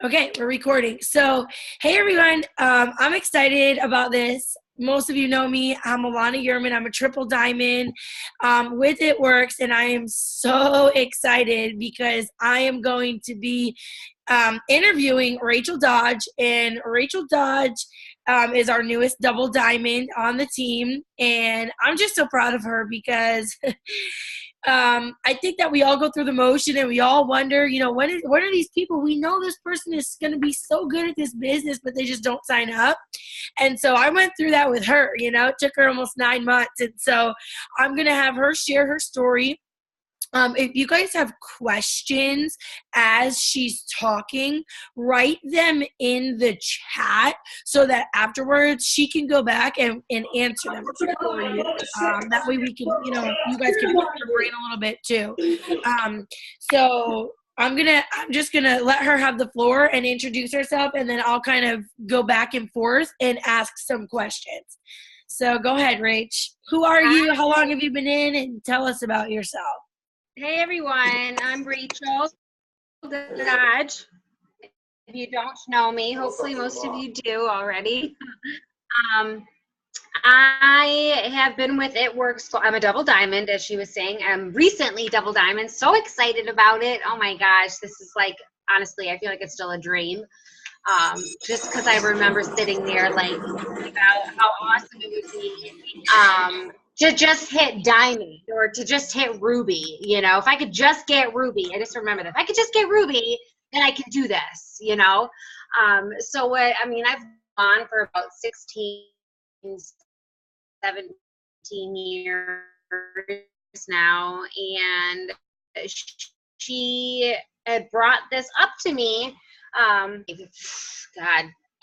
Okay, we're recording. So, hey everyone, I'm excited about this. Most of you know me. I'm Alana Yerman. I'm a triple diamond with It Works, and I am so excited because I am going to be interviewing Rachel Dodge, and Rachel Dodge is our newest double diamond on the team, and I'm just so proud of her because I think that we all go through the motion and we all wonder, what are these people? We know this person is going to be so good at this business, but they just don't sign up. And so I went through that with her. It took her almost 9 months. And so I'm going to have her share her story. If you guys have questions as she's talking, write them in the chat so that afterwards she can go back and answer them for you. That way we can, you guys can pick your brain a little bit too. So I'm just gonna let her have the floor and introduce herself, and then I'll kind of go back and forth and ask some questions. So go ahead, Rach. Who are you? How long have you been in? And tell us about yourself. Hey everyone, I'm Rachel Dodge. If you don't know me, hopefully most of you do already. I have been with It Works. I'm a double diamond, as she was saying. I'm recently double diamond. So excited about it. Oh my gosh, this is like, honestly, I feel like it's still a dream. Just because I remember sitting there like about how awesome it would be. To just hit diamond or to just hit ruby, if I could just get ruby, I just remember that if I could just get ruby, then I can do this, I've gone for about 16, 17 years now, and she had brought this up to me,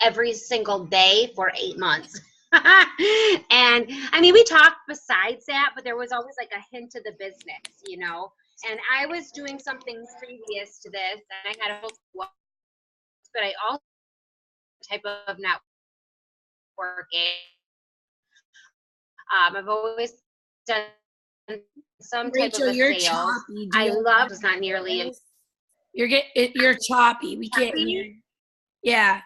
every single day for 8 months. And we talked besides that, but there was always like a hint of the business, and I was doing something previous to this, and I had a book, but I also type of networking. I've always done some type Rachel, of a you're sales. choppy. I love it's not nearly. You're choppy. We can't hear you. Yeah.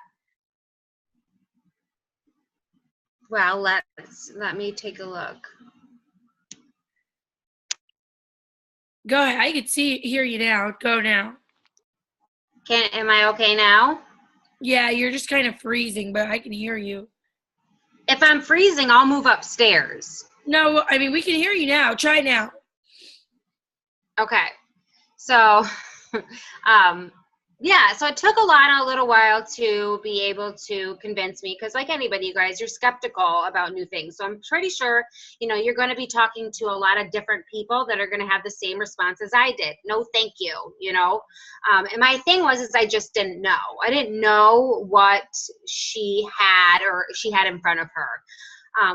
Well, let me take a look. Go ahead. I can hear you now. Go now. Am I okay now? Yeah, you're just kind of freezing, but I can hear you. If I'm freezing, I'll move upstairs. No, we can hear you now. Try now. Okay. So, so it took a little while to be able to convince me, because like anybody, you guys, you're skeptical about new things. So I'm pretty sure, you're going to be talking to a lot of different people that are going to have the same response as I did. No, thank you, And my thing is I just didn't know. I didn't know what she had in front of her.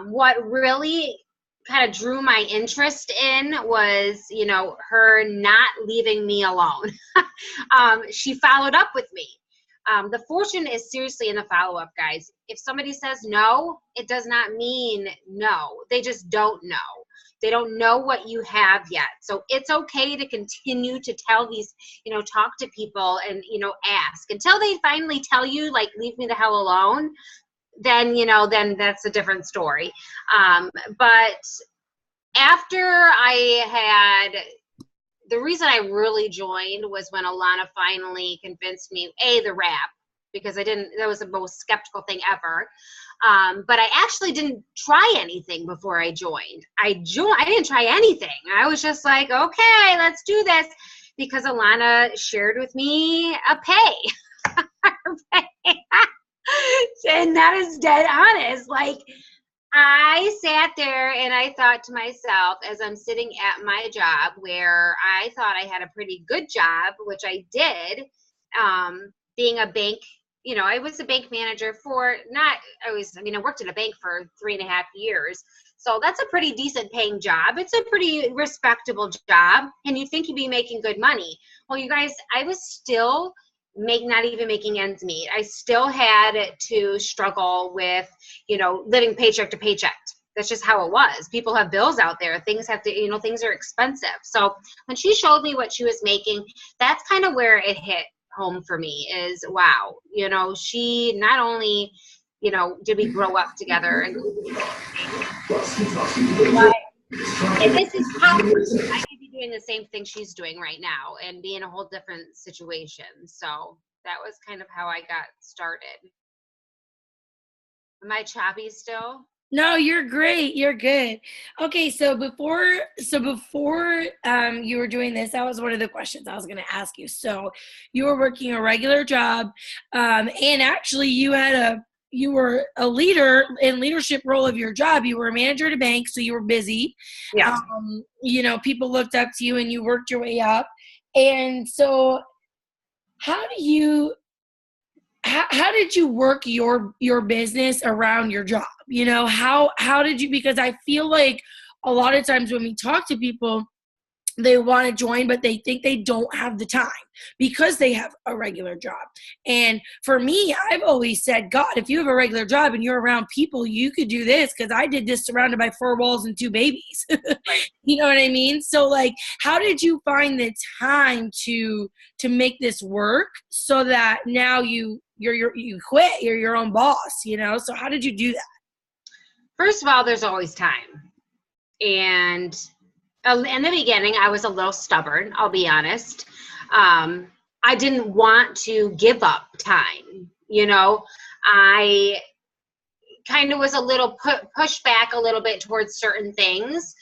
What really kind of drew my interest in was, her not leaving me alone. She followed up with me. The fortune is seriously in the follow-up, guys. If somebody says no, it does not mean no. They just don't know. They don't know what you have yet. So it's okay to continue to tell these, talk to people and, ask until they finally tell you, like, leave me the hell alone. Then, then that's a different story. But after the reason I really joined was when Alana finally convinced me, the wrap, because that was the most skeptical thing ever. But I actually didn't try anything before I joined. I didn't try anything. I was just like, okay, let's do this, because Alana shared with me a pay. And that is dead honest. Like, I sat there and I thought to myself, as I'm sitting at my job where I thought I had a pretty good job, which I did, being a bank, I was a bank manager I worked at a bank for 3.5 years. So that's a pretty decent paying job. It's a pretty respectable job. And you'd think you'd be making good money. Well, you guys, I was still not even making ends meet. I still had to struggle with, living paycheck to paycheck. That's just how it was. People have bills out there. Things have to, things are expensive. So when she showed me what she was making, that's kind of where it hit home for me is, wow, you know, she not only, you know, did we grow up together and and this is possible. I could be doing the same thing she's doing right now and be in a whole different situation. So that was kind of how I got started. Am I choppy still? No, you're great. You're good. Okay, so before you were doing this, that was one of the questions I was going to ask you. So you were working a regular job, and actually you were a leader in leadership role of your job. You were a manager at a bank, so you were busy. Yeah. You know, people looked up to you, and you worked your way up. And so, how did you work your business around your job? You know, how did you, because I feel like a lot of times when we talk to people, they want to join, but they think they don't have the time because they have a regular job. And for me, I've always said, God, if you have a regular job and you're around people, you could do this, because I did this surrounded by 4 walls and 2 babies. You know what I mean? So like, how did you find the time to make this work so that now you quit, you're your own boss, you know? So how did you do that? First of all, there's always time. And in the beginning, I was a little stubborn, I'll be honest. I didn't want to give up time. You know, I kind of was a little pushed back a little bit towards certain things.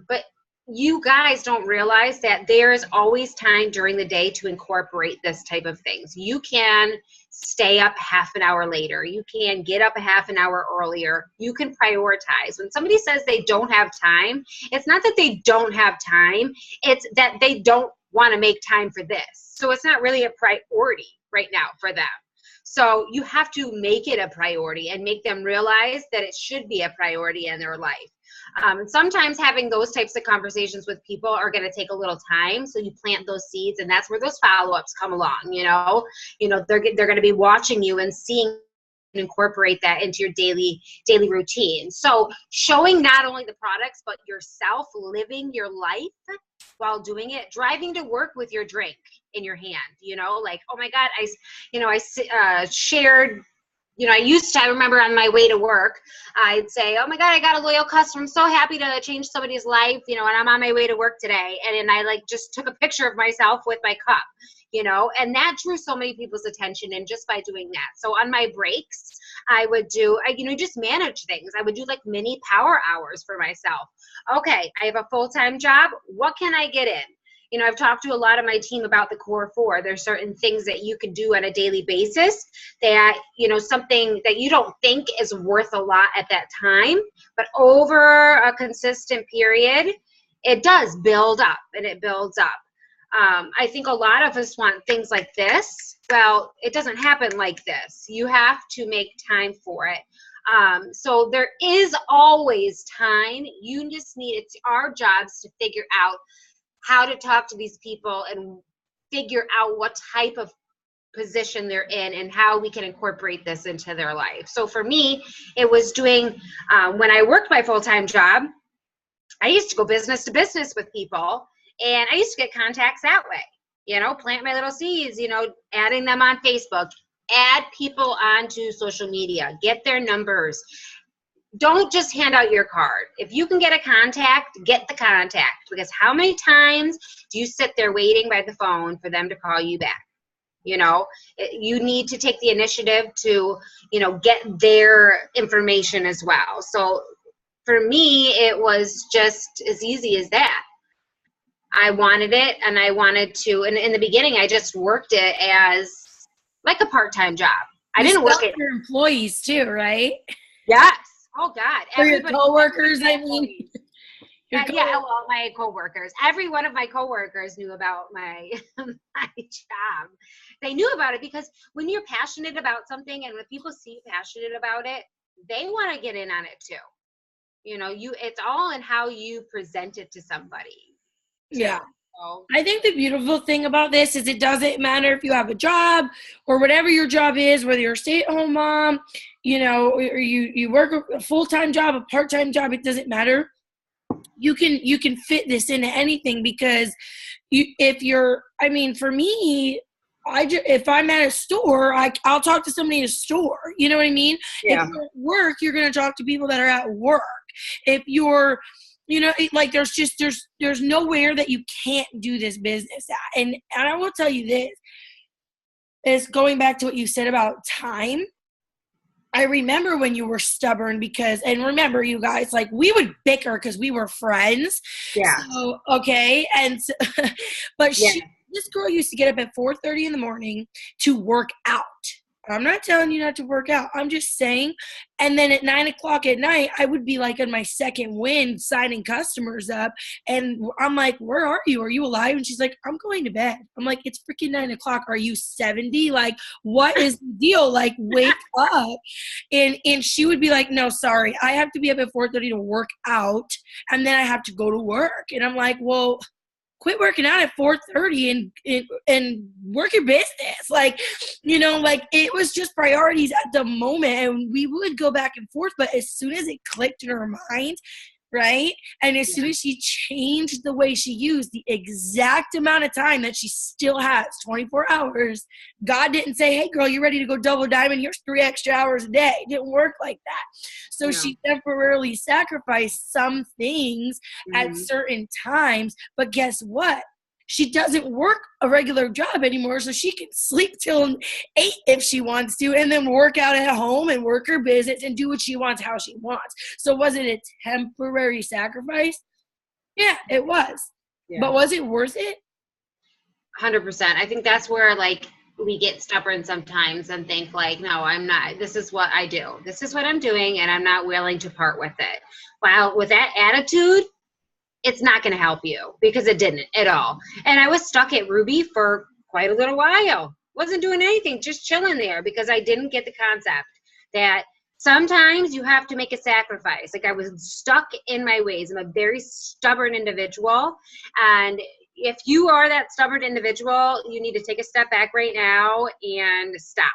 But you guys don't realize that there's always time during the day to incorporate this type of things. You can stay up half an hour later. You can get up a half an hour earlier. You can prioritize. When somebody says they don't have time, it's not that they don't have time. It's that they don't want to make time for this. So it's not really a priority right now for them. So you have to make it a priority and make them realize that it should be a priority in their life. Sometimes having those types of conversations with people are going to take a little time. So you plant those seeds, and that's where those follow-ups come along. You know, they're going to be watching you and seeing incorporate that into your daily routine. So showing not only the products, but yourself living your life while doing it, driving to work with your drink in your hand, you know, like, oh my God, I shared, you know, I remember on my way to work, I'd say, oh my God, I got a loyal customer. I'm so happy to change somebody's life, you know, and I'm on my way to work today. And I like just took a picture of myself with my cup, you know, and that drew so many people's attention. And just by doing that. So on my breaks, I would just manage things. I would do like mini power hours for myself. Okay, I have a full-time job. What can I get in? You know, I've talked to a lot of my team about the core 4. There's certain things that you can do on a daily basis that, you know, something that you don't think is worth a lot at that time, but over a consistent period, it does build up and it builds up. I think a lot of us want things like this. Well, it doesn't happen like this. You have to make time for it. So there is always time. You just need, it's our jobs to figure out how to talk to these people and figure out what type of position they're in and how we can incorporate this into their life. So for me, it was doing, when I worked my full-time job, I used to go business to business with people, and I used to get contacts that way, you know, plant my little seeds, you know, adding them on Facebook, add people onto social media, get their numbers. Don't just hand out your card. If you can get a contact, get the contact, because how many times do you sit there waiting by the phone for them to call you back? You know, you need to take the initiative to, you know, get their information as well. So for me, it was just as easy as that. I wanted it, and I wanted to, and in the beginning, I just worked it as like a part-time job. I didn't work it. For employees too, right? Yes. Oh God. For your coworkers, I mean. Yeah, well, my coworkers. Every one of my coworkers knew about my my job. They knew about it because when you're passionate about something, and when people see you passionate about it, they want to get in on it too. You know, it's all in how you present it to somebody. Yeah. So I think the beautiful thing about this is it doesn't matter if you have a job or whatever your job is, whether you're a stay-at-home mom, you know, or you work a full-time job, a part-time job, it doesn't matter. You can fit this into anything, because for me, if I'm at a store, I'll talk to somebody in a store. You know what I mean? Yeah. If you're at work, you're going to talk to people that are at work. If you're, like there's nowhere that you can't do this business at. And I will tell you this, is going back to what you said about time. I remember when you were stubborn and remember you guys, like we would bicker because we were friends. Yeah. So, okay. And, but this girl used to get up at 4:30 in the morning to work out. I'm not telling you not to work out. I'm just saying. And then at 9:00 at night, I would be like on my second wind signing customers up. And I'm like, where are you? Are you alive? And she's like, I'm going to bed. I'm like, it's freaking 9:00. Are you 70? Like, what is the deal? Like, wake up. And she would be like, no, sorry. I have to be up at 4:30 to work out. And then I have to go to work. And I'm like, well, quit working out at 4:30 and work your business. Like, like it was just priorities at the moment, and we would go back and forth. But as soon as it clicked in her mind, right? And as soon as she changed the way she used the exact amount of time that she still has, 24 hours, God didn't say, hey, girl, you ready to go double diamond? Here's 3 extra hours a day. It didn't work like that. So she temporarily sacrificed some things at certain times. But guess what? She doesn't work a regular job anymore, so she can sleep till 8 if she wants to, and then work out at home and work her business and do what she wants, how she wants. So was it a temporary sacrifice? Yeah, it was. Yeah. But was it worth it? 100%. I think that's where, like, we get stubborn sometimes and think, like, no, I'm not. This is what I do. This is what I'm doing, and I'm not willing to part with it. Well, with that attitude, it's not going to help you, because it didn't at all. And I was stuck at Ruby for quite a little while. Wasn't doing anything, just chilling there, because I didn't get the concept that sometimes you have to make a sacrifice. Like, I was stuck in my ways. I'm a very stubborn individual. And if you are that stubborn individual, you need to take a step back right now and stop,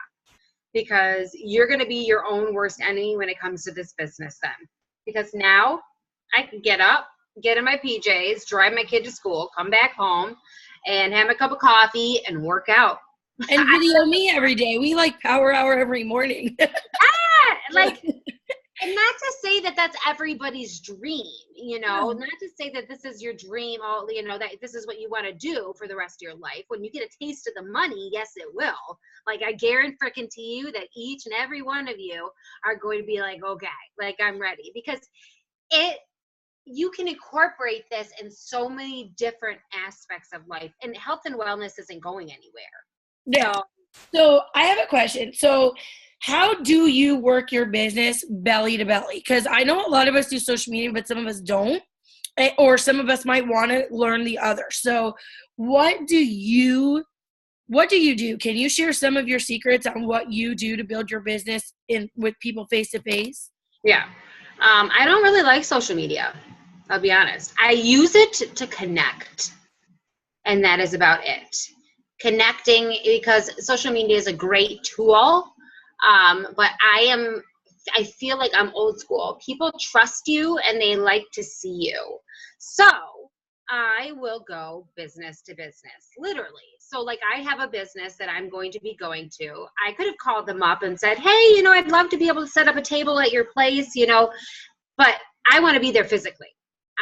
because you're going to be your own worst enemy when it comes to this business then. Because now I can get up, get in my PJs, drive my kid to school, come back home, and have a cup of coffee and work out. And video me every day. We like power hour every morning. Like, and not to say that that's everybody's dream, not to say that this is your dream, that this is what you want to do for the rest of your life. When you get a taste of the money, yes, it will. Like, I guarantee you that each and every one of you are going to be like, okay, like, I'm ready, because you can incorporate this in so many different aspects of life, and health and wellness isn't going anywhere. Yeah. So I have a question. So how do you work your business belly to belly? Because I know a lot of us do social media, but some of us don't, or some of us might want to learn the other. So what do you do? Can you share some of your secrets on what you do to build your business with people face to face? Yeah. I don't really like social media. I'll be honest. I use it to connect, and that is about it. Connecting, because social media is a great tool, but I feel like I'm old school. People trust you and they like to see you. So I will go business to business, literally. So, like, I have a business that I'm going to be going to. I could have called them up and said, hey, I'd love to be able to set up a table at your place, but I want to be there physically.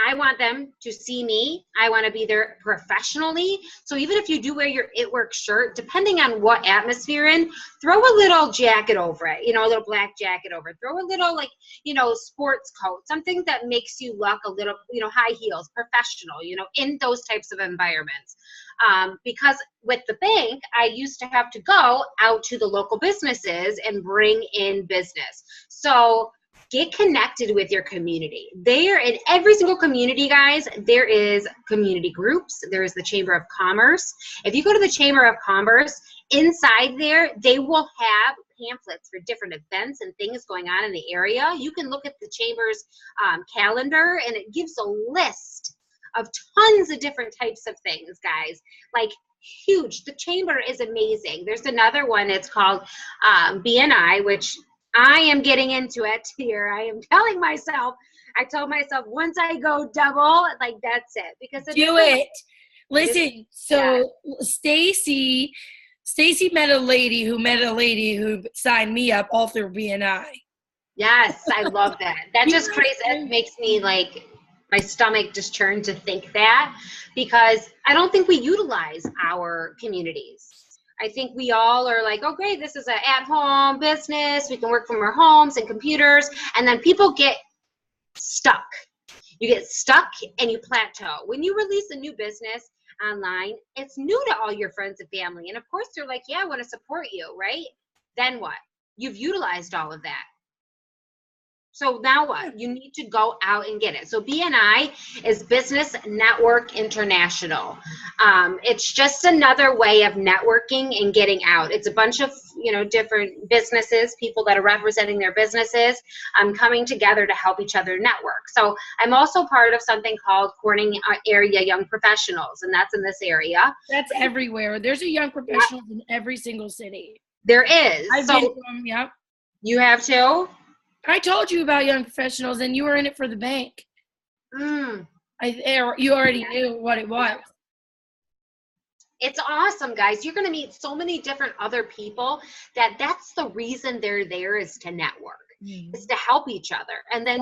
I want them to see me. I want to be there professionally. So even if you do wear your It Works shirt, depending on what atmosphere in, throw a little jacket over it, a little black jacket over it. Throw a little, sports coat, something that makes you look a little, high heels, professional, in those types of environments. Because with the bank, I used to have to go out to the local businesses and bring in business. So get connected with your community. There, in every single community, guys, there is community groups. There is the Chamber of Commerce. If you go to the Chamber of Commerce, inside there, they will have pamphlets for different events and things going on in the area. You can look at the Chamber's calendar, and it gives a list of tons of different types of things, guys. Like, huge. The Chamber is amazing. There's another one. It's called BNI, which I am getting into it here. I am telling myself, I told myself, once I go double, like, that's it. Because do it. Listen, so Stacy Stacy met a lady who signed me up all through BNI. Yes, I love that. That's just crazy. It makes me like my stomach just churn to think that, because I don't think we utilize our communities. I think we all are like, oh, great, this is an at-home business. We can work from our homes and computers. And then people get stuck. You get stuck and you plateau. When you release a new business online, it's new to all your friends and family. And of course, they're like, yeah, I want to support you, right? Then what? You've utilized all of that. So now what? You need to go out and get it. So BNI is Business Network International. It's just another way of networking and getting out. It's a bunch of, different businesses, people that are representing their businesses, coming together to help each other network. So I'm also part of something called Corning Area Young Professionals, and that's in this area. That's everywhere. There's a young professionals in every single city. There is. I've been to them, yep. You have too? I told you about young professionals, and you were in it for the bank. You already knew what it was. It's awesome, guys. You're going to meet so many different other people that's the reason they're there, is to network, is to help each other. And then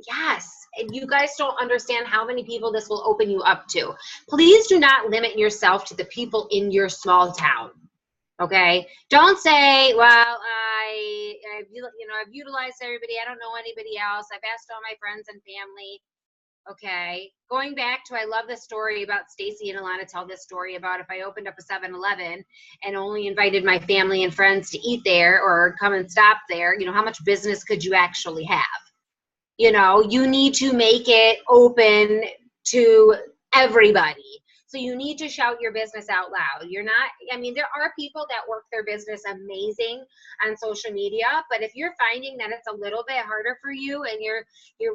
yes. And you guys don't understand how many people this will open you up to. Please do not limit yourself to the people in your small town. Okay. Don't say, well, I've utilized everybody. I don't know anybody else. I've asked all my friends and family. Okay. Going back to, I love this story about Stacy and Alana tell this story about if I opened up a 7-Eleven and only invited my family and friends to eat there or come and stop there, how much business could you actually have? You need to make it open to everybody. So you need to shout your business out loud. There are people that work their business amazing on social media, but if you're finding that it's a little bit harder for you and you're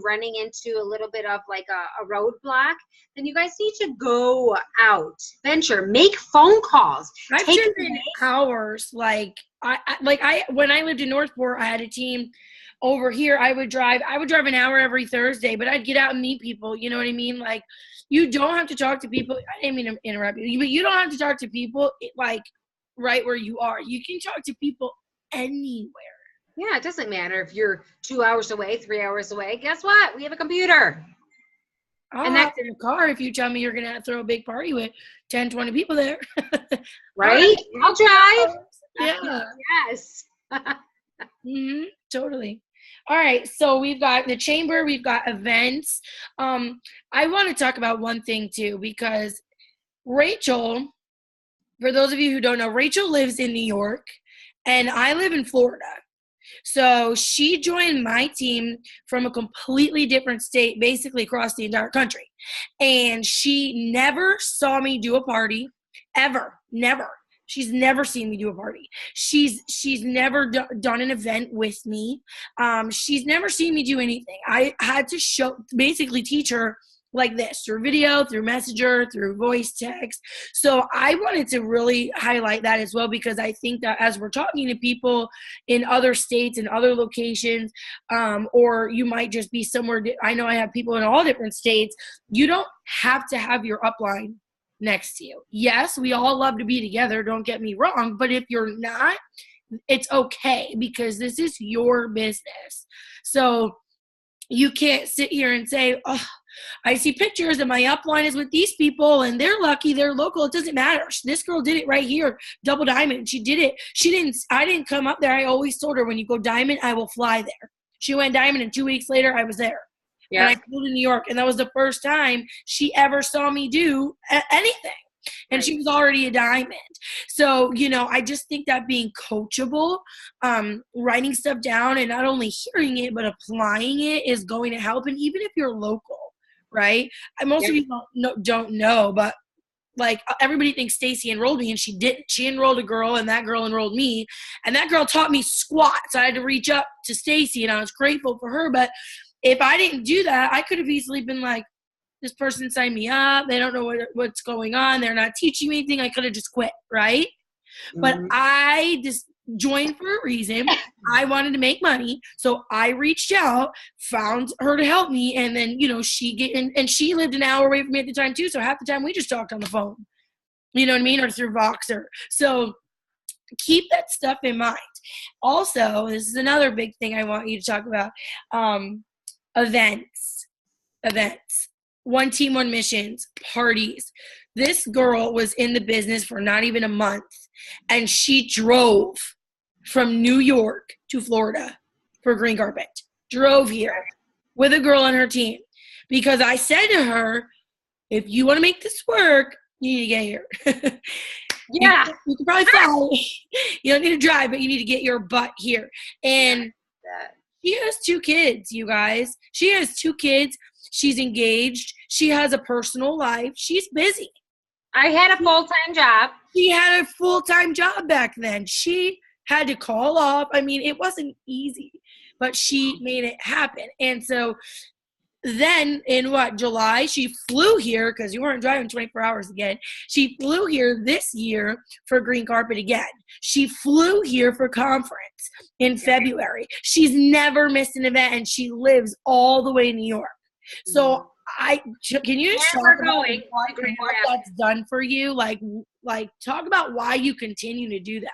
running into a little bit of like a roadblock, then you guys need to go out, venture, make phone calls. I've driven hours. When I lived in Northport, I had a team over here. I would drive an hour every Thursday, but I'd get out and meet people. You know what I mean? Like, you don't have to talk to people. I didn't mean to interrupt you, but you don't have to talk to people like right where you are. You can talk to people anywhere. Yeah, it doesn't matter if you're 2 hours away, 3 hours away. Guess what? We have a computer. I'll hop in a car if you tell me you're going to throw a big party with 10, 20 people there. Right? I'll drive. Yeah. Yes. Totally. All right, so we've got the chamber, we've got events. I want to talk about one thing too, because Rachel, for those of you who don't know, Rachel lives in New York and I live in Florida. So she joined my team from a completely different state, basically across the entire country. And she never saw me do a party, ever, never. She's never seen me do a party. She's never done an event with me. She's never seen me do anything. I had to basically teach her like this, through video, through Messenger, through voice text. So I wanted to really highlight that as well, because I think that as we're talking to people in other states and other locations, or you might just be somewhere, I know I have people in all different states, you don't have to have your upline next to you. Yes, we all love to be together, don't get me wrong, but if you're not, it's okay, because this is your business. So you can't sit here and say, oh, I see pictures and my upline is with these people and they're lucky, they're local. It doesn't matter. This girl did it right here, double diamond. She did it. I didn't come up there. I always told her, when you go diamond, I will fly there. She went diamond and 2 weeks later I was there. Yeah. And I flew to New York, and that was the first time she ever saw me do anything. And she was already a diamond. So, I just think that being coachable, writing stuff down and not only hearing it, but applying it is going to help. And even if you're local, right? Most of you don't know, but like everybody thinks Stacy enrolled me, and she didn't. She enrolled a girl, and that girl enrolled me, and that girl taught me squats. I had to reach up to Stacy, and I was grateful for her. But if I didn't do that, I could have easily been like, this person signed me up. They don't know what's going on. They're not teaching me anything. I could have just quit, right? Mm-hmm. But I just joined for a reason. I wanted to make money. So I reached out, found her to help me. And then, she lived an hour away from me at the time too. So half the time we just talked on the phone. You know what I mean? Or through Voxer. So keep that stuff in mind. Also, this is another big thing I want you to talk about. Events. One team, one missions, parties. This girl was in the business for not even a month, and she drove from New York to Florida for green carpet. Drove here with a girl on her team because I said to her, if you want to make this work, you need to get here. Yeah. You can probably fly. You don't need to drive, but you need to get your butt here. And she has 2 kids, you guys. She has 2 kids. She's engaged. She has a personal life. She's busy. I had a full-time job. She had a full-time job back then. She had to call off. I mean, it wasn't easy, but she made it happen. And so then in July, she flew here because you weren't driving 24 hours again. She flew here this year for green carpet again. She flew here for conference in February. She's never missed an event, and she lives all the way in New York. So can you just talk about what that's done for you? Like talk about why you continue to do that.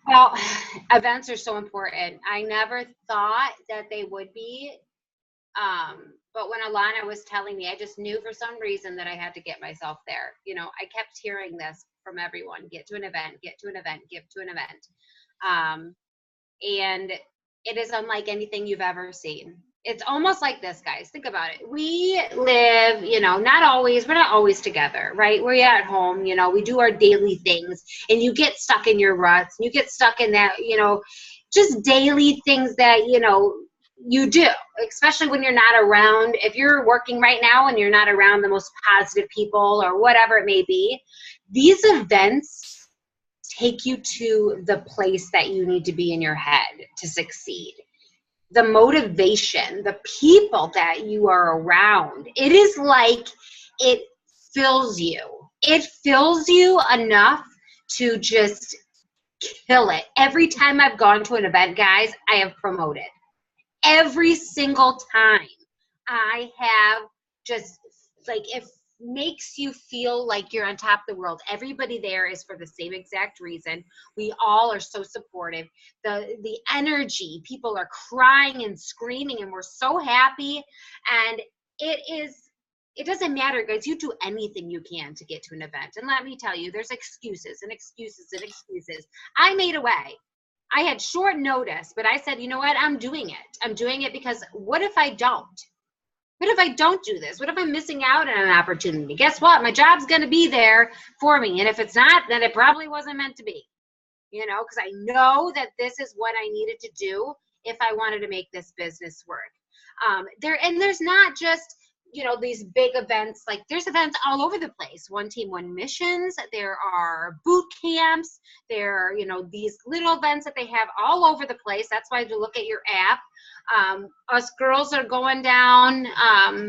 Well, events are so important. I never thought that they would be. But when Alana was telling me, I just knew for some reason that I had to get myself there. You know, I kept hearing this from everyone: get to an event, get to an event, get to an event. And it is unlike anything you've ever seen. It's almost like this, guys. Think about it. We live, we're not always together, right? We're at home, we do our daily things, and you get stuck in your ruts. You get stuck in that, just daily things that, you do, especially when you're not around. If you're working right now and you're not around the most positive people or whatever it may be, these events take you to the place that you need to be in your head to succeed. The motivation, the people that you are around, it is like it fills you. It fills you enough to just kill it. Every time I've gone to an event, guys, I have promoted. Every single time I have just it makes you feel like you're on top of the world. Everybody there is for the same exact reason. We all are so supportive. The energy, people are crying and screaming, and we're so happy. And it doesn't matter, guys. You do anything you can to get to an event. And let me tell you, there's excuses and excuses and excuses. I made a way. I had short notice, but I said, you know what? I'm doing it. I'm doing it because what if I don't? What if I don't do this? What if I'm missing out on an opportunity? Guess what? My job's going to be there for me. And if it's not, then it probably wasn't meant to be, because I know that this is what I needed to do if I wanted to make this business work. There's not just, these big events. Like, there's events all over the place. One team, one missions. There are boot camps. There are, these little events that they have all over the place. That's why you look at your app. Us girls are going down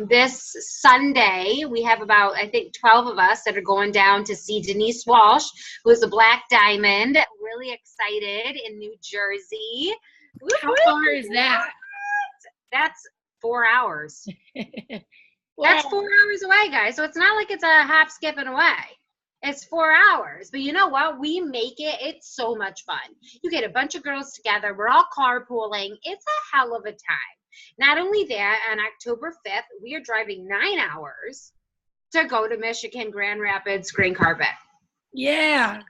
this Sunday. We have about, I think, 12 of us that are going down to see Denise Walsh, who is a Black Diamond. Really excited, in New Jersey. How far is that? That's 4 hours. That's 4 hours away, guys. So it's not like it's a hop, skip, and away. It's 4 hours. But you know what? We make it. It's so much fun. You get a bunch of girls together. We're all carpooling. It's a hell of a time. Not only that, on October 5th, we are driving 9 hours to go to Michigan Grand Rapids green carpet. Yeah.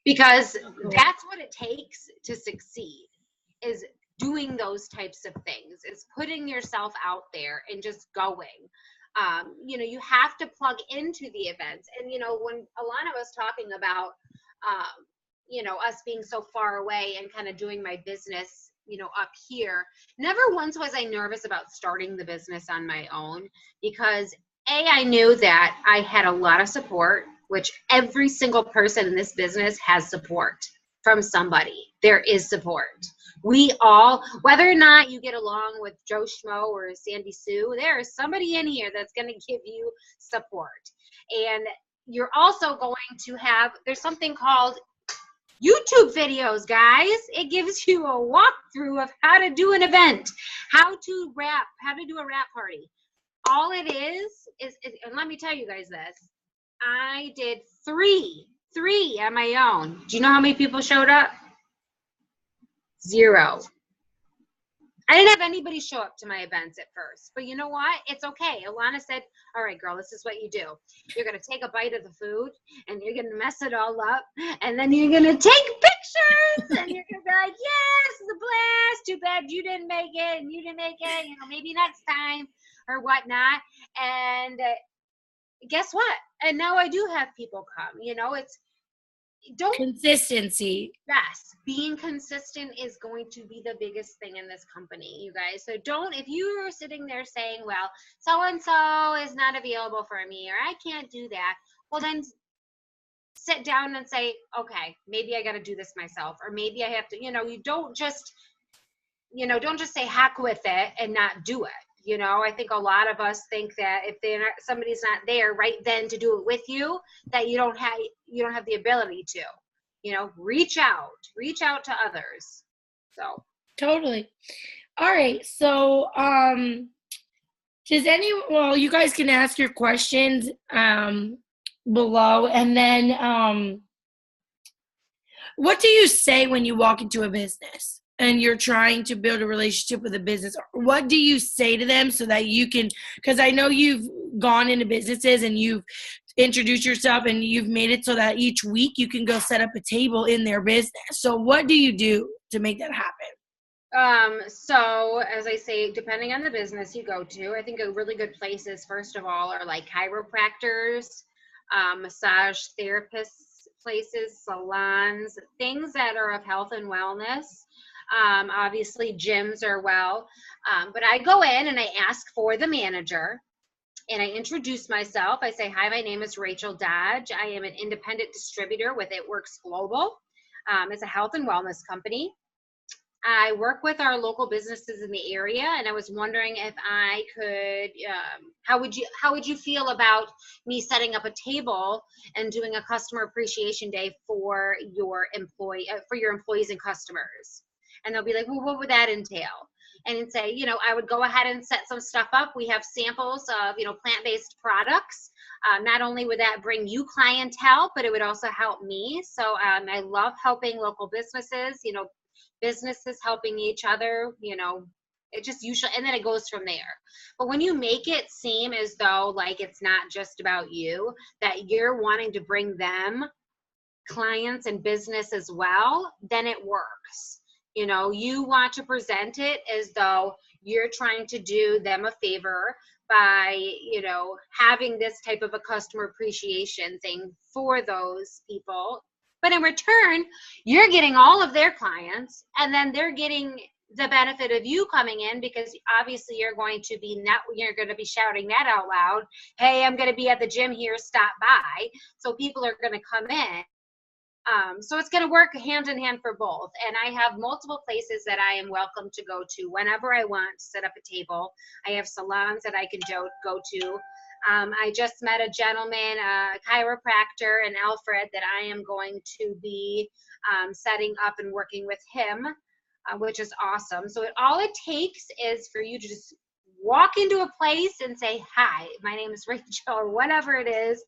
Because that's what it takes to succeed, is doing those types of things, is putting yourself out there and just going. You have to plug into the events. And, when Alana was talking about, us being so far away and kind of doing my business, up here, never once was I nervous about starting the business on my own, because I knew that I had a lot of support, which every single person in this business has support from somebody. There is support. We all, whether or not you get along with Joe Schmo or Sandy Sue, there is somebody in here that's going to give you support. And you're also going to have, there's something called YouTube videos, guys. It gives you a walkthrough of how to do an event, how to do a rap party. All it is, and let me tell you guys this, I did three on my own. Do you know how many people showed up? 0. I didn't have anybody show up to my events at first, but you know what? It's okay. Alana said, all right, girl, this is what you do. You're going to take a bite of the food and you're going to mess it all up. And then you're going to take pictures and you're going to be like, yes, it's a blast. Too bad you didn't make it and you didn't make it, maybe next time or whatnot. And guess what? And now I do have people come, consistency. Yes, being consistent is going to be the biggest thing in this company, you guys. So if you are sitting there saying, well, so-and-so is not available for me, or I can't do that, well, then sit down and say, okay, maybe I got to do this myself, or maybe I have to, you don't just say heck with it and not do it. I think a lot of us think that if somebody's not there right then to do it with you, that you don't have the ability to, reach out to others. So Totally. All right. So, you guys can ask your questions below, and then what do you say when you walk into a business and you're trying to build a relationship with a business? What do you say to them so that you can, because I know you've gone into businesses and you've introduced yourself and you've made it so that each week you can go set up a table in their business. So what do you do to make that happen? So as I say, depending on the business you go to, I think a really good places, first of all, are like chiropractors, massage therapists places, salons, things that are of health and wellness. Obviously gyms are but I go in and I ask for the manager and I introduce myself. I say, hi, my name is Rachel Dodge. I am an independent distributor with It Works Global. It's a health and wellness company. I work with our local businesses in the area, and I was wondering if I could, how would you feel about me setting up a table and doing a customer appreciation day for your employees and customers? And they'll be like, well, what would that entail? And say, I would go ahead and set some stuff up. We have samples of, plant-based products. Not only would that bring you clientele, but it would also help me. So I love helping local businesses, businesses helping each other, it just usually, and then it goes from there. But when you make it seem as though like it's not just about you, that you're wanting to bring them clients and business as well, then it works. You want to present it as though you're trying to do them a favor by, having this type of a customer appreciation thing for those people. But in return, you're getting all of their clients, and then they're getting the benefit of you coming in, because obviously you're going to be shouting that out loud. Hey, I'm going to be at the gym here, stop by. So people are going to come in. So it's going to work hand in hand for both. And I have multiple places that I am welcome to go to whenever I want to set up a table. I have salons that I can go to. I just met a gentleman, a chiropractor in Alfred, that I am going to be setting up and working with him, which is awesome. So all it takes is for you to just walk into a place and say, hi, my name is Rachel, or whatever it is,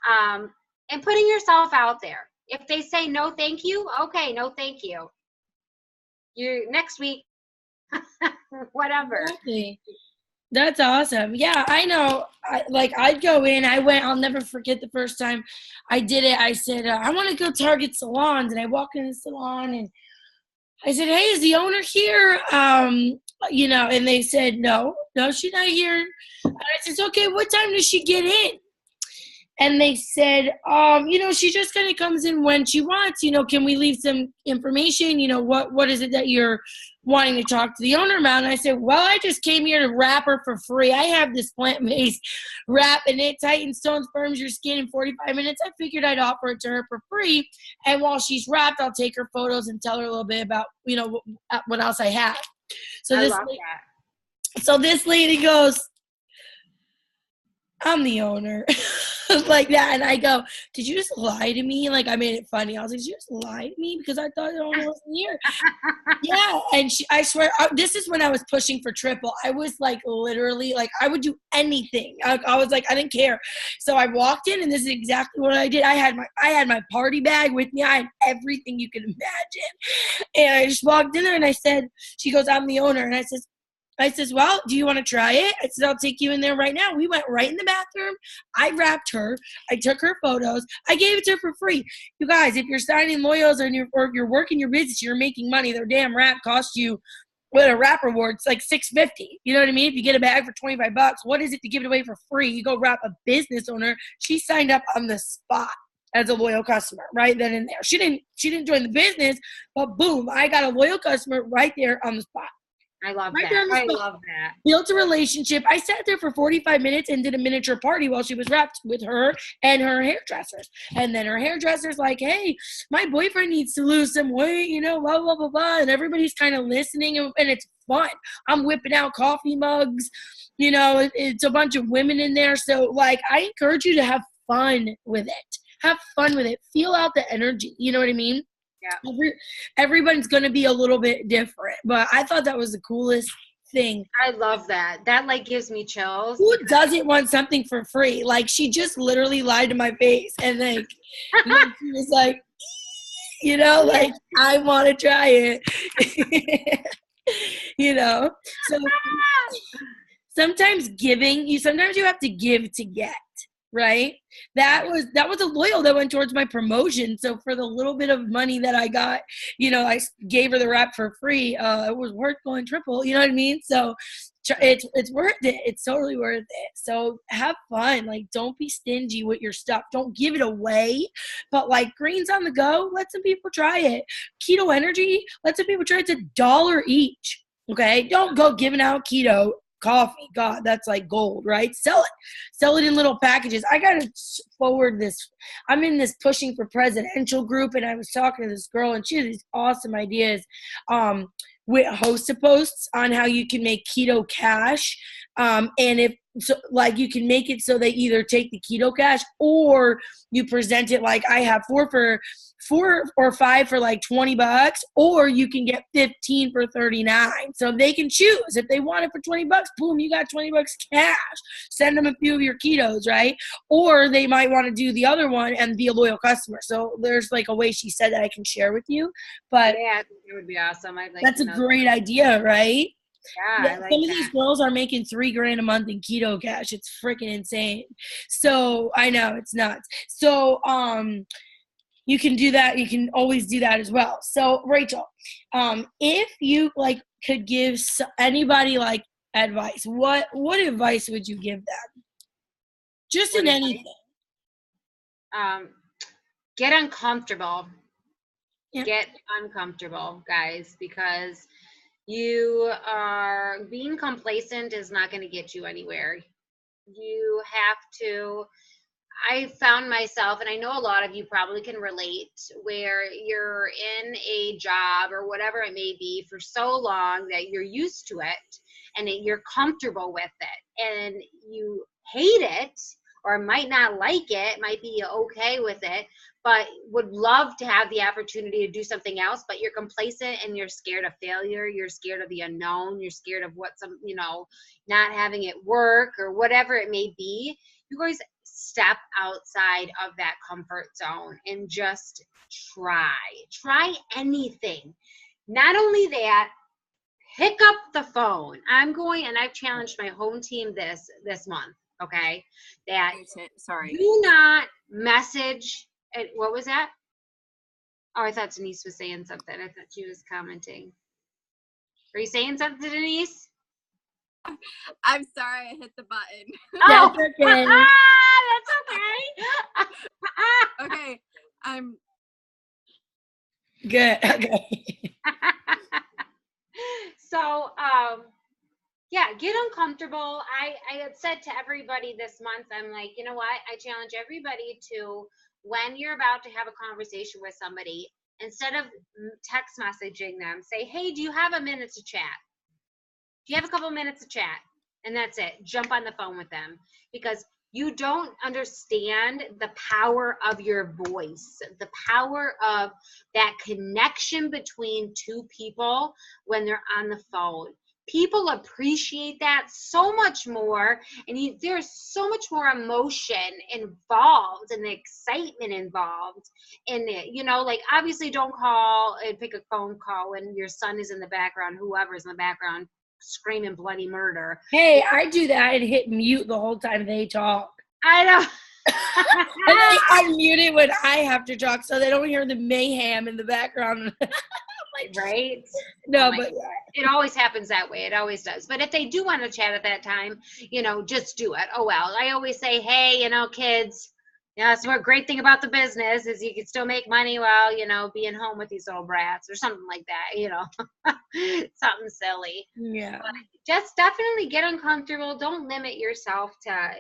and putting yourself out there. If they say no, thank you, okay, no, thank you. Next week, whatever. Exactly. That's awesome. Yeah, I know. I'd go in. I'll never forget the first time I did it. I said, I want to go Target salons. And I walked in the salon and I said, hey, is the owner here? And they said, no, she's not here. And I said, okay, what time does she get in? And they said, she just kind of comes in when she wants, can we leave some information? What is it that you're wanting to talk to the owner about? And I said, well, I just came here to wrap her for free. I have this plant-based wrap, and it tightens, tones, firms your skin in 45 minutes. I figured I'd offer it to her for free. And while she's wrapped, I'll take her photos and tell her a little bit about, what else I have. So this lady goes, I'm the owner. like that. And I go, did you just lie to me? Like, I made it funny. I was like, did you just lie to me? Because I thought the owner wasn't here. Yeah. And I swear, this is when I was pushing for triple. I was like, literally, like, I would do anything. I was like, I didn't care. So I walked in, and this is exactly what I did. I had my party bag with me. I had everything you could imagine. And I just walked in there, and I said, she goes, I'm the owner. And I says, well, do you want to try it? I said, I'll take you in there right now. We went right in the bathroom. I wrapped her. I took her photos. I gave it to her for free. You guys, if you're signing loyals or if you're working your business, you're making money, their damn wrap costs you, with a wrap reward, it's like $6.50. You know what I mean? If you get a bag for $25, what is it to give it away for free? You go wrap a business owner. She signed up on the spot as a loyal customer right then and there. She didn't join the business, but boom, I got a loyal customer right there on the spot. I love Right that. I love that. Built a relationship. I sat there for 45 minutes and did a miniature party while she was wrapped with her and her hairdressers. And then her hairdresser's like, hey, my boyfriend needs to lose some weight, blah, blah, blah, blah. And everybody's kind of listening, and it's fun. I'm whipping out coffee mugs. It's a bunch of women in there. So, like, I encourage you to have fun with it. Have fun with it. Feel out the energy. You know what I mean? Yeah. Everyone's going to be a little bit different, but I thought that was the coolest thing. I love that. That like gives me chills. Who doesn't want something for free? Like, she just literally lied to my face, and like, she was like, like, I want to try it. So sometimes you have to give to get. Right? That was a loyal that went towards my promotion. So for the little bit of money that I got, I gave her the wrap for free. It was worth going triple. You know what I mean? So it's worth it. It's totally worth it. So have fun. Like, don't be stingy with your stuff. Don't give it away. But like, greens on the go, let some people try it. Keto energy, let some people try it. It's $1 each. Okay? Don't go giving out keto coffee. God, that's like gold, right? Sell it in little packages. I gotta forward this. I'm in this pushing for presidential group, and I was talking to this girl, and she had these awesome ideas with host posts on how you can make keto cash, and if so, like, you can make it so they either take the keto cash or you present it like, I have 4 or 5 for like $20, or you can get 15 for $39. So they can choose. If they want it for $20, boom, you got $20 cash. Send them a few of your ketos, right? Or they might want to do the other one and be a loyal customer. So there's like a way she said that I can share with you. But yeah, I think it would be awesome. I'd like that's a great idea, right? Yeah, I like some of these girls are making $3,000 a month in keto cash. It's freaking insane. So I know it's nuts. So you can do that. You can always do that as well. So Rachel, if you like could give anybody like advice, what advice would you give them? Just in anything. Get uncomfortable. Yeah. Get uncomfortable, guys, because you are being complacent is not going to get you anywhere. You have to. I found myself, and I know a lot of you probably can relate, where you're in a job or whatever it may be for so long that you're used to it and you're comfortable with it, and you hate it or might not like it, might be okay with it, but would love to have the opportunity to do something else, but you're complacent and you're scared of failure. You're scared of the unknown. You're scared of not having it work or whatever it may be. You guys step outside of that comfort zone and just try anything. Not only that, pick up the phone. I've challenged my home team this month, okay, that do not message. What was that? Oh, I thought Denise was saying something. I thought she was commenting. Are you saying something, Denise? I'm sorry, I hit the button. Oh, that's okay. That's okay. Okay, I'm good. Okay. So, yeah, get uncomfortable. I had said to everybody this month, I'm like, you know what? I challenge everybody to, when you're about to have a conversation with somebody, instead of text messaging them, say, hey, do you have a minute to chat? Do you have a couple minutes to chat? And that's it. Jump on the phone with them, because You don't understand the power of your voice, the power of that connection between two people when they're on the phone. People appreciate that so much more, and there's so much more emotion involved and the excitement involved in it. Like, obviously don't call and pick a phone call when your son is in the background, whoever's in the background screaming bloody murder. Hey, I do that and hit mute the whole time they talk. I know. And they unmute it when I have to talk so they don't hear the mayhem in the background. Like, right? No, Oh but it always happens that way. It always does. But if they do want to chat at that time, just do it. Oh, well. I always say, hey, kids, that's one great thing about the business is you can still make money while, being home with these little brats or something like that, something silly. yeah. But just definitely get uncomfortable. Don't limit yourself to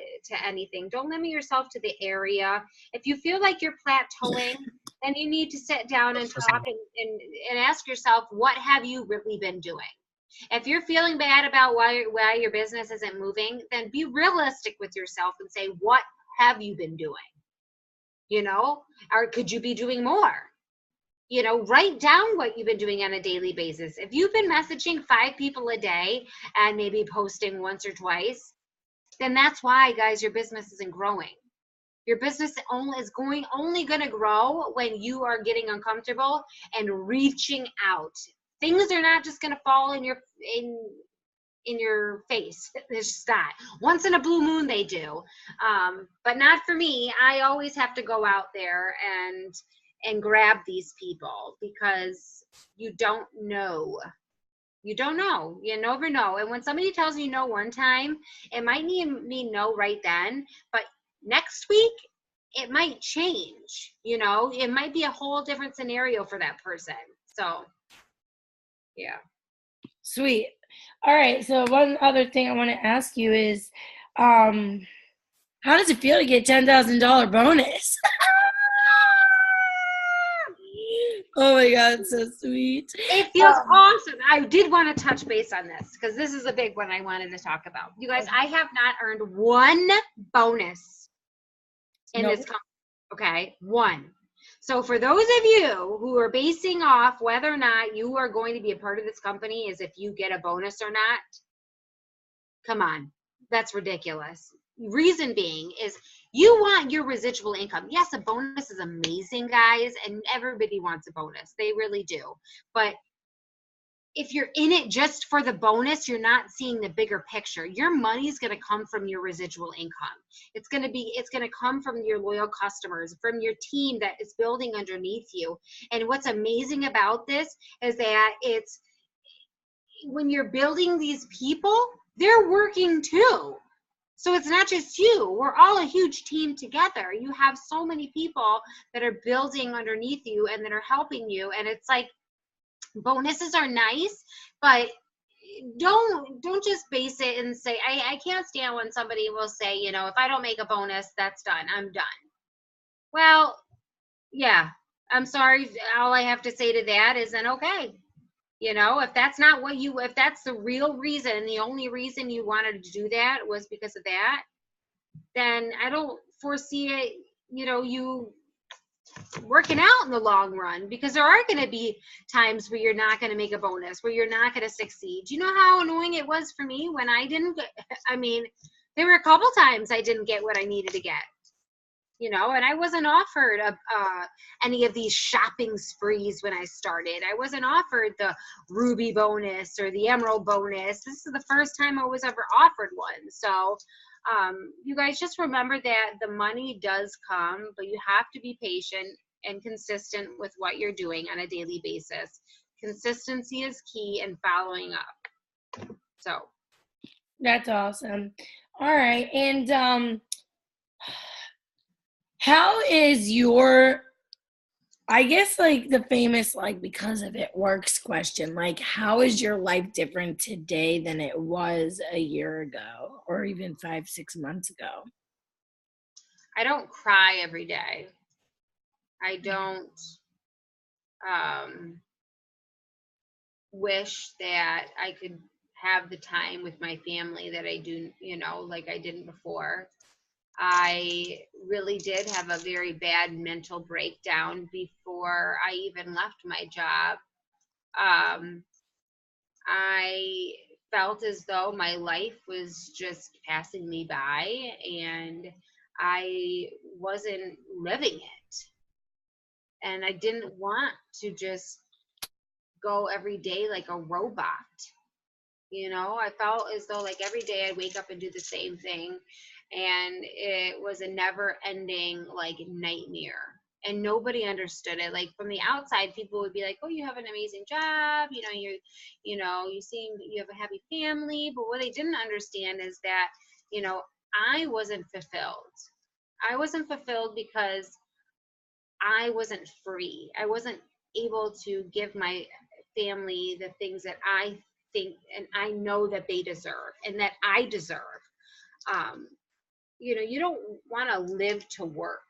anything. Don't limit yourself to the area. If you feel like you're plateauing, then you need to sit down and talk and ask yourself, what have you really been doing? If you're feeling bad about why your business isn't moving, then be realistic with yourself and say, what have you been doing? Or could you be doing more? Write down what you've been doing on a daily basis. If you've been messaging 5 people a day and maybe posting once or twice, then that's why, guys, your business isn't growing. Your business only going to grow when you are getting uncomfortable and reaching out. Things are not just going to fall in your face. It's just not. Once in a blue moon they do, but not for me. I always have to go out there and grab these people because you don't know. You never know. And when somebody tells you no one time, it might mean no right then, but next week it might change. It might be a whole different scenario for that person. So yeah. Sweet. All right. So one other thing I want to ask you is, how does it feel to get $10,000 bonus? Oh my God, it's so sweet. It feels awesome. I did want to touch base on this because this is a big one I wanted to talk about. You guys, I have not earned one bonus in this company. Okay, one. So for those of you who are basing off whether or not you are going to be a part of this company is if you get a bonus or not, come on, that's ridiculous. Reason being is you want your residual income. Yes, a bonus is amazing, guys, and everybody wants a bonus. They really do. But if you're in it just for the bonus, you're not seeing the bigger picture. Your money's going to come from your residual income. It's going to come from your loyal customers, from your team that is building underneath you. And what's amazing about this is that it's when you're building these people, they're working too. So it's not just you. We're all a huge team together. You have so many people that are building underneath you and that are helping you. And it's like, bonuses are nice, but don't just base it and say, I can't stand when somebody will say, if I don't make a bonus, that's done. I'm done. Well, yeah, I'm sorry. All I have to say to that is then, okay. If that's not if that's the real reason, the only reason you wanted to do that was because of that, then I don't foresee it, you working out in the long run, because there are going to be times where you're not going to make a bonus, where you're not going to succeed. Do you know how annoying it was for me when I didn't get, there were a couple times I didn't get what I needed to get, and I wasn't offered any of these shopping sprees when I started. I wasn't offered the Ruby bonus or the Emerald bonus. This is the first time I was ever offered one. So you guys just remember that the money does come, but you have to be patient and consistent with what you're doing on a daily basis. Consistency is key and following up. So that's awesome. All right. And how is your, I guess, like the famous, like, because of it works question, like, how is your life different today than it was a year ago or even 5-6 months ago? I don't cry every day. I don't wish that I could have the time with my family that I do, like I didn't before. I really did have a very bad mental breakdown before I even left my job. I felt as though my life was just passing me by and I wasn't living it. And I didn't want to just go every day like a robot. I felt as though like every day I'd wake up and do the same thing. And it was a never ending like nightmare. And nobody understood it. Like from the outside, people would be like, "Oh, you have an amazing job. You seem you have a happy family." But what they didn't understand is that, I wasn't fulfilled. I wasn't fulfilled because I wasn't free. I wasn't able to give my family the things that I think and I know that they deserve and that I deserve. You don't want to live to work.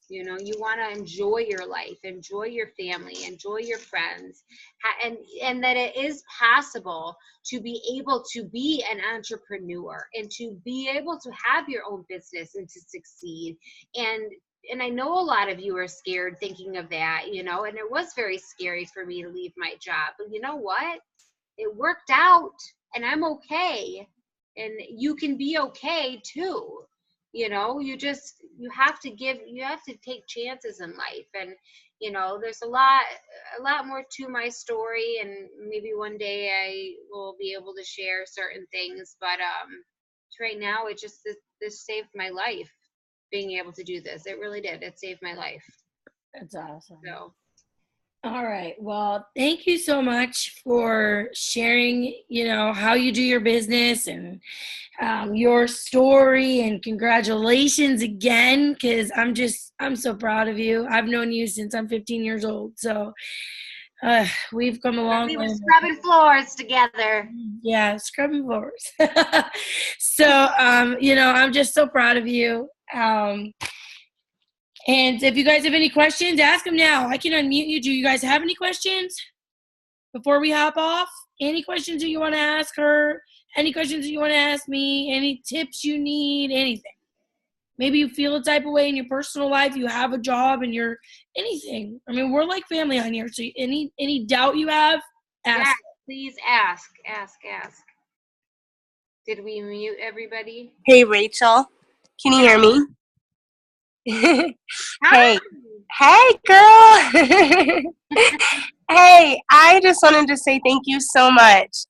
You want to enjoy your life, enjoy your family, enjoy your friends, and that it is possible to be able to be an entrepreneur and to be able to have your own business and to succeed. And I know a lot of you are scared thinking of that, and it was very scary for me to leave my job. But you know what? It worked out and I'm okay. And you can be okay too. You have to take chances in life. And, there's a lot more to my story, and maybe one day I will be able to share certain things. But right now, this saved my life, being able to do this. It really did. It saved my life. That's awesome. So. All right. Well, thank you so much for sharing, how you do your business and your story, and congratulations again, because I'm so proud of you. I've known you since I'm 15 years old. So we've come a long way. We were scrubbing floors together. Yeah, scrubbing floors. So, I'm just so proud of you. And if you guys have any questions, ask them now. I can unmute you. Do you guys have any questions before we hop off? Any questions that you want to ask her? Any questions that you want to ask me? Any tips you need? Anything? Maybe you feel a type of way in your personal life. You have a job and you're anything. I mean, we're like family on here. So any doubt you have, ask. Yeah, please ask. Did we mute everybody? Hey, Rachel. Can you hear me? Hey girl. Hey, I just wanted to say thank you so much.